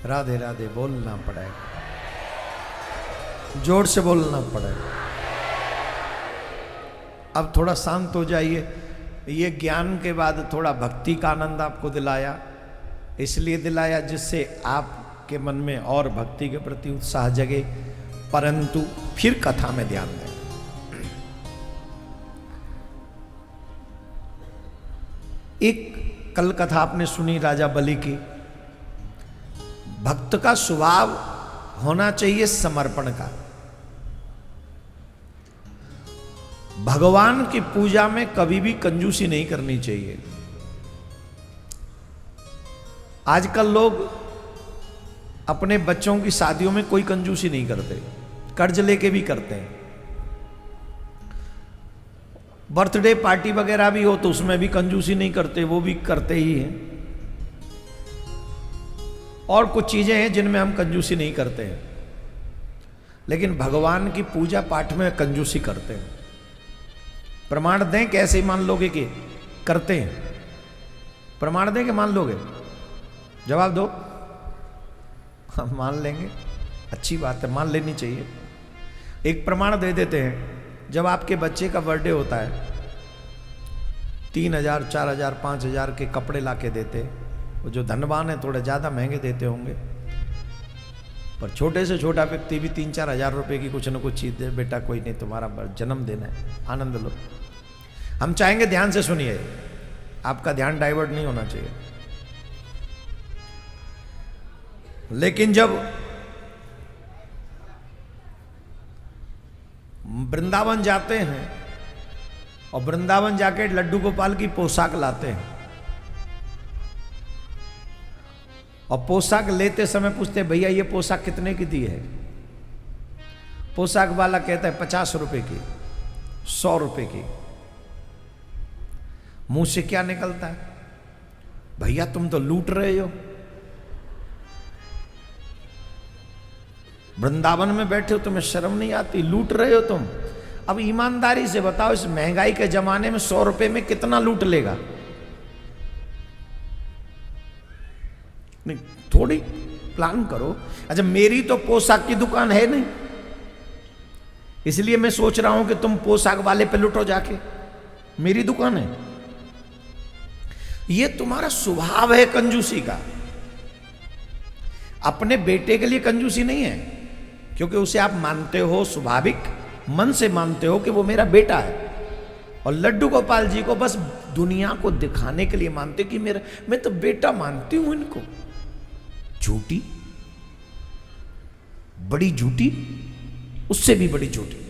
राधे राधे बोलना पड़ेगा, जोर से बोलना पड़ेगा। अब थोड़ा शांत हो जाइए। ये ज्ञान के बाद थोड़ा भक्ति का आनंद आपको दिलाया, इसलिए दिलाया जिससे आपके मन में और भक्ति के प्रति उत्साह जगे। परंतु फिर कथा में ध्यान दें। एक कल कथा आपने सुनी राजा बलि की। भक्त का स्वभाव होना चाहिए समर्पण का। भगवान की पूजा में कभी भी कंजूसी नहीं करनी चाहिए। आजकल लोग अपने बच्चों की शादियों में कोई कंजूसी नहीं करते, कर्ज लेके भी करते हैं। बर्थडे पार्टी वगैरह भी हो तो उसमें भी कंजूसी नहीं करते, वो भी करते ही हैं। और कुछ चीजें हैं जिनमें हम कंजूसी नहीं करते हैं, लेकिन भगवान की पूजा पाठ में कंजूसी करते हैं। प्रमाण दें कैसे मान लोगे कि करते हैं? प्रमाण दें कि मान लोगे? जवाब दो। हम मान लेंगे, अच्छी बात है, मान लेनी चाहिए। एक प्रमाण दे देते हैं। जब आपके बच्चे का बर्थडे होता है, 3000, 4000, 5000 के कपड़े लाके देते। वो जो धनवान है थोड़े ज़्यादा महंगे देते होंगे, पर छोटे से छोटा व्यक्ति भी 3-4 हजार रुपए की कुछ न कुछ चीज़ दे। बेटा कोई नहीं, तुम्हारा जन्मदिन है, आनंद लो। हम चाहेंगे, ध्यान से सुनिए, आपका ध्यान डाइवर्ट नहीं होना चाहिए। लेकिन जब वृंदावन जाते हैं और वृंदावन जाके लड्डू गोपाल की पोशाक लाते हैं, और पोशाक लेते समय पूछते भैया ये पोशाक कितने की दी है? पोशाक वाला कहता है 50 रुपए की, 100 रुपए की। मुंह से क्या निकलता है? भैया तुम तो लूट रहे हो। वृंदावन में बैठे हो, तुम्हें शर्म नहीं आती? लूट रहे हो तुम। अब ईमानदारी से बताओ, इस महंगाई के जमाने में 100 रुपए में कितना लूट लेगा? नहीं, थोड़ी प्लान करो। अच्छा, मेरी तो पोशाक की दुकान है नहीं, इसलिए मैं सोच रहा हूं कि तुम पोशाक वाले पे लुटो जाके। मेरी दुकान है। ये तुम्हारा स्वभाव है कंजूसी का। अपने बेटे के लिए कंजूसी नहीं है, क्योंकि उसे आप मानते हो, स्वाभाविक मन से मानते हो कि वो मेरा बेटा है। और लड्डू गोपाल जी को बस दुनिया को दिखाने के लिए मानते कि मेरा, मैं तो बेटा मानती हूं इनको। झूठी, बड़ी झूठी, उससे भी बड़ी झूठी।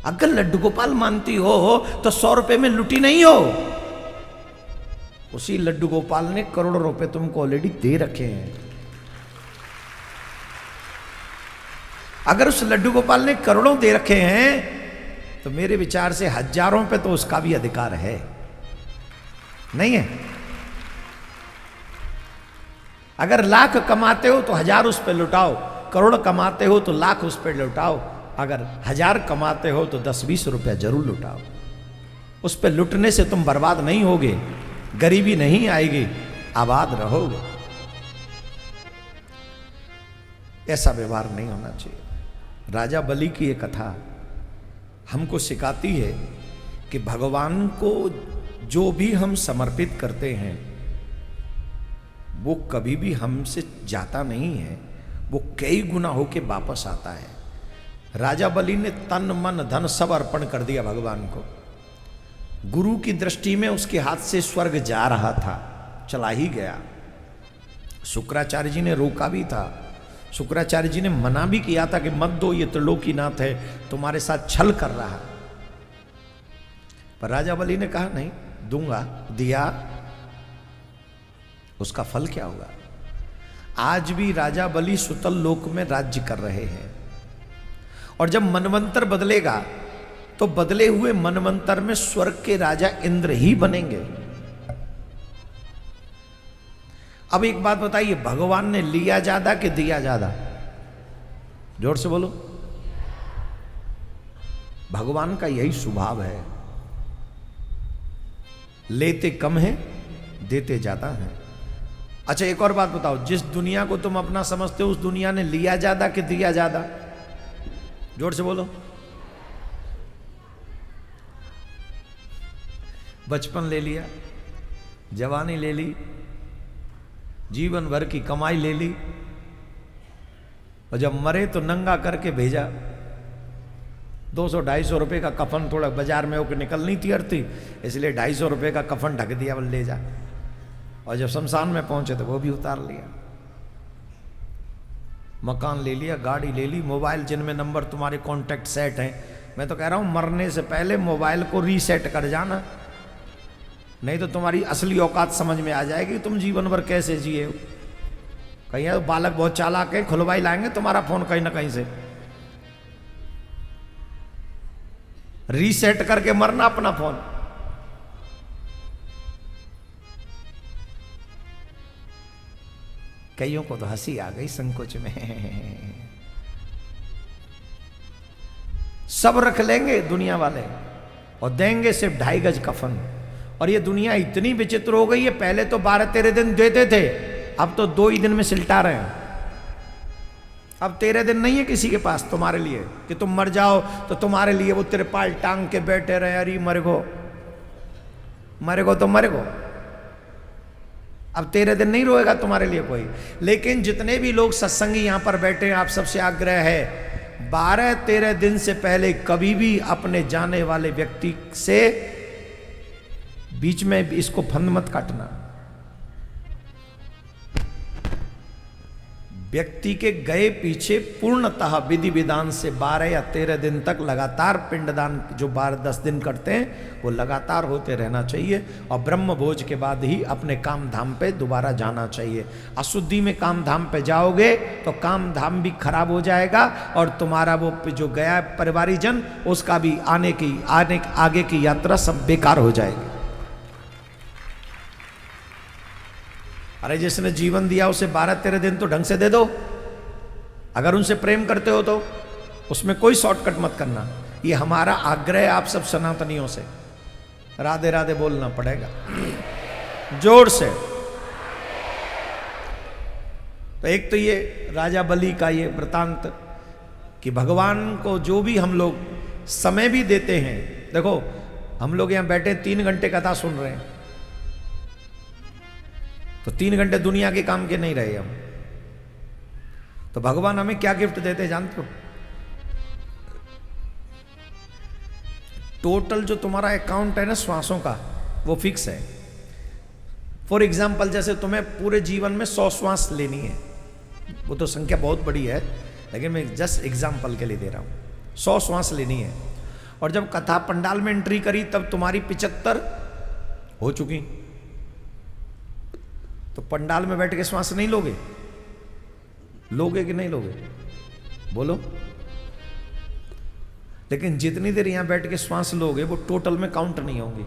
अगर लड्डू गोपाल मानती हो तो 100 रुपए में लुटी नहीं हो। उसी लड्डू गोपाल ने करोड़ों रुपए तुमको ऑलरेडी दे रखे हैं। अगर उस लड्डू गोपाल ने करोड़ों दे रखे हैं तो मेरे विचार से हजारों पे तो उसका भी अधिकार है, नहीं है? अगर लाख कमाते हो तो 1000 उस पे लुटाओ, करोड़ कमाते हो तो लाख उस पे लुटाओ, अगर 1000 कमाते हो तो 10-20 रुपया जरूर लुटाओ। उस पे लुटने से तुम बर्बाद नहीं होगे, गरीबी नहीं आएगी, आबाद रहोगे। ऐसा व्यवहार नहीं होना चाहिए। राजा बलि की ये कथा हमको सिखाती है कि भगवान को जो भी हम समर्पित करते हैं वो कभी भी हमसे जाता नहीं है, वो कई गुना होके वापस आता है। राजा बलि ने तन मन धन सब अर्पण कर दिया भगवान को। गुरु की दृष्टि में उसके हाथ से स्वर्ग जा रहा था, चला ही गया। शुक्राचार्य जी ने रोका भी था, शुक्राचार्य जी ने मना भी किया था कि मत दो, ये त्रिलोकीनाथ है, तुम्हारे साथ छल कर रहा है। पर राजा बलि ने कहा नहीं दूंगा, दिया, उसका फल क्या होगा? आज भी राजा बलि सुतल लोक में राज्य कर रहे हैं। और जब मनवंतर बदलेगा तो बदले हुए मनवंतर में स्वर्ग के राजा इंद्र ही बनेंगे। अब एक बात बताइए, भगवान ने लिया ज्यादा कि दिया ज्यादा? जोर से बोलो। भगवान का यही स्वभाव है, लेते कम है, देते ज्यादा है। अच्छा एक और बात बताओ, जिस दुनिया को तुम अपना समझते हो उस दुनिया ने लिया ज्यादा कि दिया ज्यादा? जोर से बोलो। बचपन ले लिया, जवानी ले ली, जीवन भर की कमाई ले ली, और जब मरे तो नंगा करके भेजा। 200-250 रुपए का कफन, थोड़ा बाजार में होकर निकल नहीं थी अर्थी, इसलिए 250 रुपए का कफन ढक दिया, बोल ले जा। और जब शमशान में पहुंचे तो वो भी उतार लिया। मकान ले लिया, गाड़ी ले ली, मोबाइल जिनमें नंबर तुम्हारे कॉन्टैक्ट सेट हैं। मैं तो कह रहा हूं मरने से पहले मोबाइल को रीसेट कर जाना, नहीं तो तुम्हारी असली औकात समझ में आ जाएगी तुम जीवन भर कैसे जिए हो। कहीं तो बालक बहुत चालाक है, खुलवाई लाएंगे तुम्हारा फोन कहीं ना कहीं से। रीसेट करके मरना अपना फोन। कईयों को तो हंसी आ गई संकोच में। सब रख लेंगे दुनिया वाले और देंगे सिर्फ 2.5 गज कफन। और ये दुनिया इतनी विचित्र हो गई है, पहले तो 12-13 दिन देते थे, अब तो 2 ही दिन में सिलटा रहे हैं। अब 13 दिन नहीं है किसी के पास तुम्हारे लिए कि तुम मर जाओ तो तुम्हारे लिए वो तिरपाल टांग के बैठे रहे, अरे मरेगो मरेगो तो मरेगो। अब 13 दिन नहीं रोएगा तुम्हारे लिए कोई। लेकिन जितने भी लोग सत्संगी यहां पर बैठे हैं, आप सबसे आग्रह है 12-13 दिन से पहले कभी भी अपने जाने वाले व्यक्ति से बीच में इसको फंद मत काटना। व्यक्ति के गए पीछे पूर्णतः विधि विधान से 12 या 13 दिन तक लगातार पिंडदान, जो 12-10 दिन करते हैं वो लगातार होते रहना चाहिए। और ब्रह्म भोज के बाद ही अपने काम धाम पे दोबारा जाना चाहिए। अशुद्धि में काम धाम पे जाओगे तो काम धाम भी खराब हो जाएगा और तुम्हारा वो जो गया परिवारी जन, उसका भी आगे की यात्रा सब बेकार हो जाएगी। अरे जिसने जीवन दिया उसे 12-13 दिन तो ढंग से दे दो। अगर उनसे प्रेम करते हो तो उसमें कोई शॉर्टकट मत करना। ये हमारा आग्रह है आप सब सनातनियों से। राधे राधे बोलना पड़ेगा जोर से। तो एक तो ये राजा बलि का ये वृतांत कि भगवान को जो भी हम लोग समय भी देते हैं। देखो हम लोग यहां बैठे 3 घंटे कथा सुन रहे हैं, तो 3 घंटे दुनिया के काम के नहीं रहे हम। तो भगवान हमें क्या गिफ्ट देते हैं जानते हो? टोटल जो तुम्हारा अकाउंट है ना श्वासों का, वो फिक्स है। फॉर एग्जाम्पल जैसे तुम्हें पूरे जीवन में 100 श्वास लेनी है, वो तो संख्या बहुत बड़ी है, लेकिन मैं जस्ट एग्जाम्पल के लिए दे रहा हूं। 100 श्वास लेनी है, और जब कथा पंडाल में एंट्री करी तब तुम्हारी 75 हो चुकी। तो पंडाल में बैठ के श्वास नहीं लोगे? लोगे कि नहीं लोगे? बोलो। लेकिन जितनी देर यहां बैठ के श्वास लोगे वो टोटल में काउंट नहीं होंगे।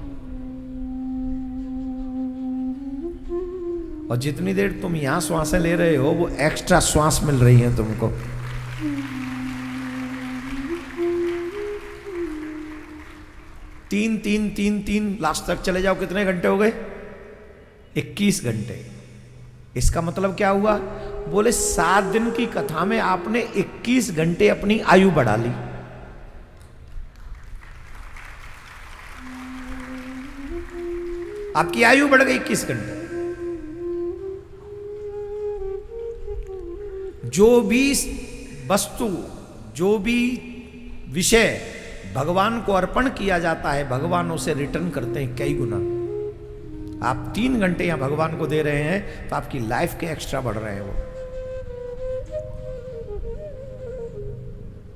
और जितनी देर तुम यहां श्वासें ले रहे हो वो एक्स्ट्रा श्वास मिल रही है तुमको। तीन लास्ट तक चले जाओ, कितने घंटे हो गए? 21 घंटे। इसका मतलब क्या हुआ? बोले 7 दिन की कथा में आपने 21 घंटे अपनी आयु बढ़ा ली। आपकी आयु बढ़ गई 21 घंटे। जो भी वस्तु, जो भी विषय भगवान को अर्पण किया जाता है, भगवान उसे रिटर्न करते हैं कई गुना। आप 3 घंटे यहां भगवान को दे रहे हैं तो आपकी लाइफ के एक्स्ट्रा बढ़ रहे हैं वो।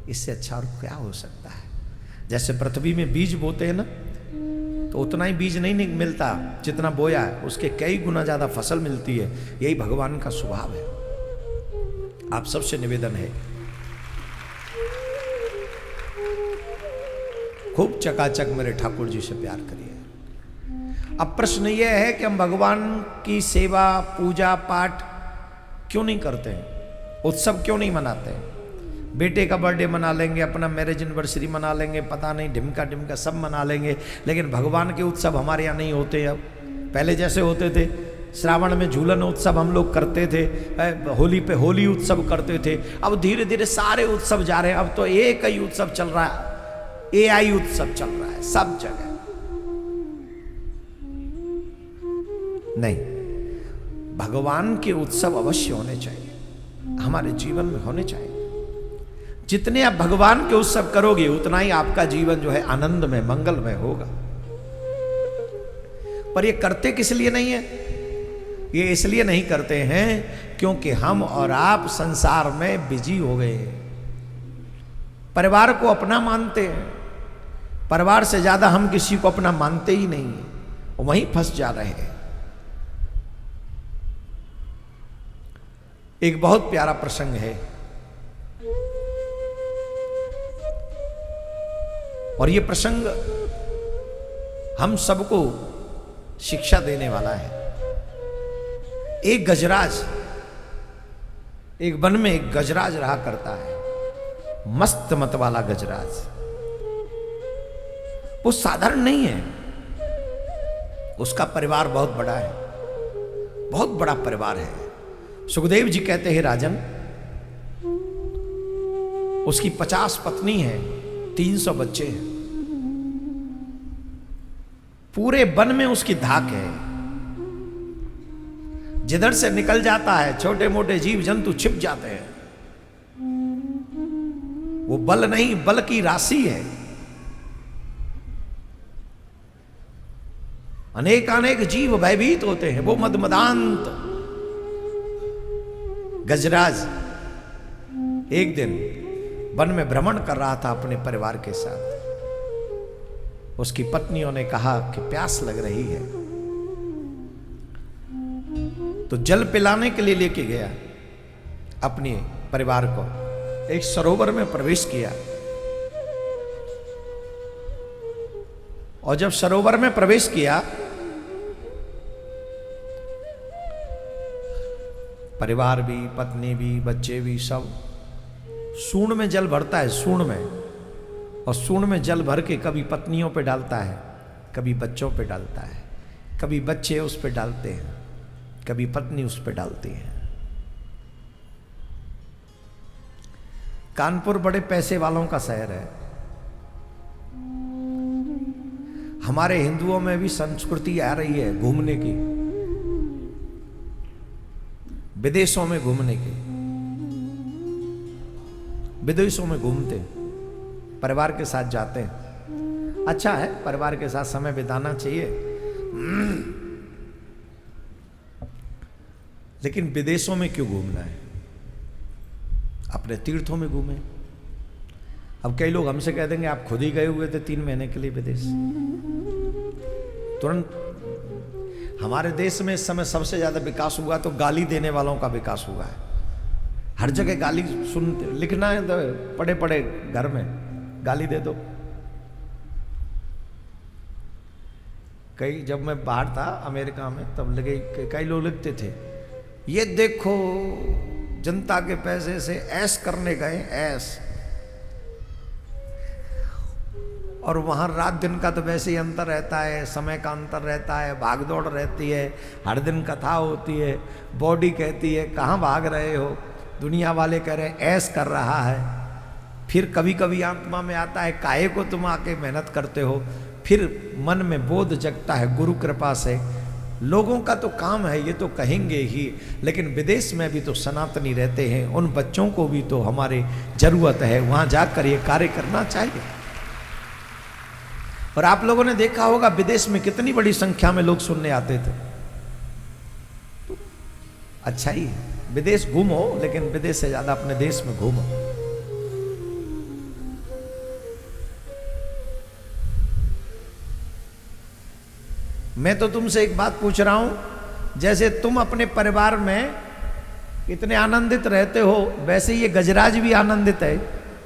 इससे अच्छा और क्या हो सकता है? जैसे पृथ्वी में बीज बोते हैं ना, तो उतना ही बीज नहीं मिलता जितना बोया है, उसके कई गुना ज्यादा फसल मिलती है। यही भगवान का स्वभाव है। आप सबसे निवेदन है, खूब चकाचक मेरे ठाकुर जी से प्यार करिए। अब प्रश्न यह है कि हम भगवान की सेवा, पूजा पाठ क्यों नहीं करते हैं? उत्सव क्यों नहीं मनाते हैं? बेटे का बर्थडे मना लेंगे, अपना मैरिज एनिवर्सरी मना लेंगे, पता नहीं ढिमका ढिमका सब मना लेंगे, लेकिन भगवान के उत्सव हमारे यहाँ नहीं होते। अब पहले जैसे होते थे, श्रावण में झूलन उत्सव हम लोग करते थे, होली पे होली उत्सव करते थे। अब धीरे धीरे सारे उत्सव जा रहे हैं। अब तो एक ही उत्सव चल रहा है, एआई उत्सव चल रहा है सब जगह। नहीं, भगवान के उत्सव अवश्य होने चाहिए, हमारे जीवन में होने चाहिए। जितने आप भगवान के उत्सव करोगे उतना ही आपका जीवन जो है आनंद में मंगलमय होगा। पर ये करते किस लिए नहीं है? ये इसलिए नहीं करते हैं क्योंकि हम और आप संसार में बिजी हो गए, परिवार को अपना मानते हैं। परिवार से ज्यादा हम किसी को अपना मानते ही नहीं है, वहीं फंस जा रहे हैं। एक बहुत प्यारा प्रसंग है और ये प्रसंग हम सबको शिक्षा देने वाला है। एक गजराज, एक वन में एक गजराज रहा करता है, मस्त मत वाला गजराज। वो साधारण नहीं है, उसका परिवार बहुत बड़ा है, बहुत बड़ा परिवार है। सुखदेव जी कहते हैं राजन, उसकी 50 पत्नी है, 300 बच्चे हैं, पूरे वन में उसकी धाक है। जिधर से निकल जाता है छोटे मोटे जीव जंतु छिप जाते हैं। वो बल नहीं, बल की राशि है। अनेकानेक जीव भयभीत होते हैं। वो मदमदांत गजराज एक दिन वन में भ्रमण कर रहा था अपने परिवार के साथ। उसकी पत्नियों ने कहा कि प्यास लग रही है, तो जल पिलाने के लिए लेके गया अपने परिवार को। एक सरोवर में प्रवेश किया और जब सरोवर में प्रवेश किया, परिवार भी, पत्नी भी, बच्चे भी, सब सूंड में जल भरता है, सूंड में। और सूंड में जल भर के कभी पत्नियों पे डालता है, कभी बच्चों पे डालता है, कभी बच्चे उस पे डालते हैं, कभी पत्नी उस पे डालती है। कानपुर बड़े पैसे वालों का शहर है। हमारे हिंदुओं में भी संस्कृति आ रही है घूमने की, विदेशों में घूमने की। विदेशों में घूमते, परिवार के साथ जाते हैं। अच्छा है, परिवार के साथ समय बिताना चाहिए, लेकिन विदेशों में क्यों घूमना है? अपने तीर्थों में घूमें। अब कई लोग हमसे कह देंगे आप खुद ही गए हुए थे 3 महीने के लिए विदेश। तुरंत हमारे देश में इस समय सबसे ज्यादा विकास हुआ तो गाली देने वालों का विकास हुआ है। हर जगह गाली सुनते, लिखना है तो पड़े पड़े घर में गाली दे दो। कई जब मैं बाहर था अमेरिका में, तब लगे कई लोग लिखते थे, ये देखो जनता के पैसे से ऐश करने गए, ऐश। और वहाँ रात दिन का तो वैसे ही अंतर रहता है, समय का अंतर रहता है, भागदौड़ रहती है, हर दिन कथा होती है। बॉडी कहती है कहाँ भाग रहे हो, दुनिया वाले कह रहे हैं ऐश कर रहा है। फिर कभी कभी आत्मा में आता है काहे को तुम आके मेहनत करते हो। फिर मन में बोध जगता है गुरु कृपा से। लोगों का तो काम है ये तो कहेंगे ही, लेकिन विदेश में भी तो सनातनी रहते हैं, उन बच्चों को भी तो हमारे जरूरत है, वहाँ जाकर ये कार्य करना चाहिए। और आप लोगों ने देखा होगा विदेश में कितनी बड़ी संख्या में लोग सुनने आते थे। अच्छा ही है, विदेश घूमो, लेकिन विदेश से ज्यादा अपने देश में घूमो। मैं तो तुमसे एक बात पूछ रहा हूं, जैसे तुम अपने परिवार में इतने आनंदित रहते हो, वैसे ये गजराज भी आनंदित है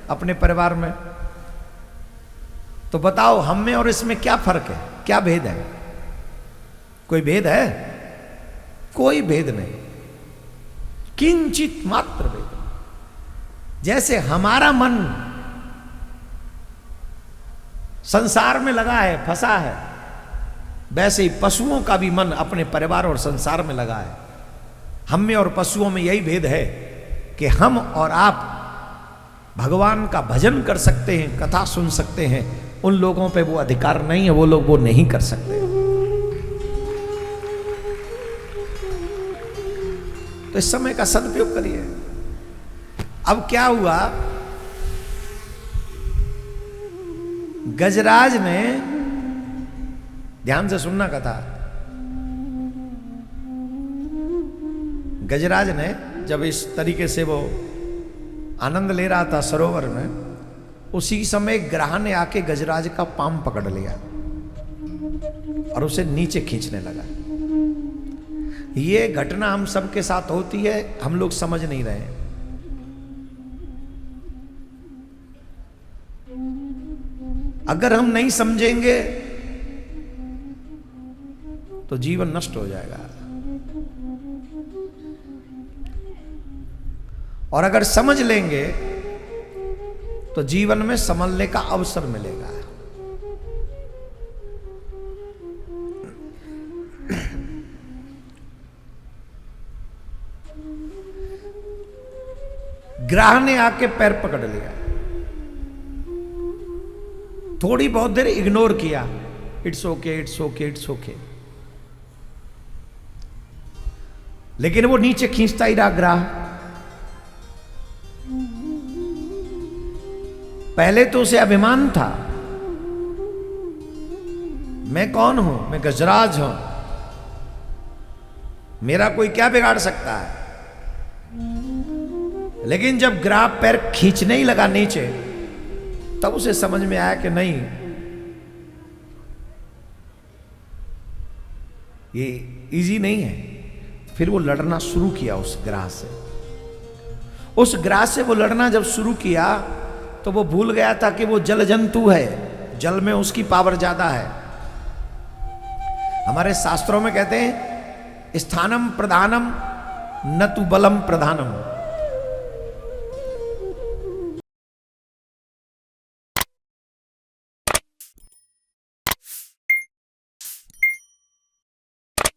अपने परिवार में। तो बताओ हम में और इसमें क्या फर्क है, क्या भेद है? कोई भेद है? कोई भेद नहीं, किंचित मात्र भेद। जैसे हमारा मन संसार में लगा है, फंसा है, वैसे ही पशुओं का भी मन अपने परिवार और संसार में लगा है। हम में और पशुओं में यही भेद है कि हम और आप भगवान का भजन कर सकते हैं, कथा सुन सकते हैं, उन लोगों पे वो अधिकार नहीं है, वो लोग वो नहीं कर सकते। तो इस समय का सदुपयोग करिए। अब क्या हुआ, गजराज ने, ध्यान से सुनना कथा, गजराज ने जब इस तरीके से वो आनंद ले रहा था सरोवर में, उसी समय ग्राह ने आके गजराज का पांव पकड़ लिया और उसे नीचे खींचने लगा। ये घटना हम सबके साथ होती है, हम लोग समझ नहीं रहे हैं। अगर हम नहीं समझेंगे तो जीवन नष्ट हो जाएगा, और अगर समझ लेंगे तो जीवन में संभलने का अवसर मिलेगा। ग्राह ने आके पैर पकड़ लिया, थोड़ी बहुत देर इग्नोर किया, it's okay it's okay it's okay, लेकिन वो नीचे खींचता ही रहा ग्राह। पहले तो उसे अभिमान था, मैं कौन हूं, मैं गजराज हूं, मेरा कोई क्या बिगाड़ सकता है। लेकिन जब ग्राह पैर खींचने ही लगा नीचे, तब उसे समझ में आया कि नहीं, ये इजी नहीं है। फिर वो लड़ना शुरू किया उस ग्राह से। उस ग्राह से वो लड़ना जब शुरू किया तो वो भूल गया था कि वो जल जंतु है, जल में उसकी पावर ज्यादा है। हमारे शास्त्रों में कहते हैं स्थानम प्रधानम न तु बलम प्रधानम।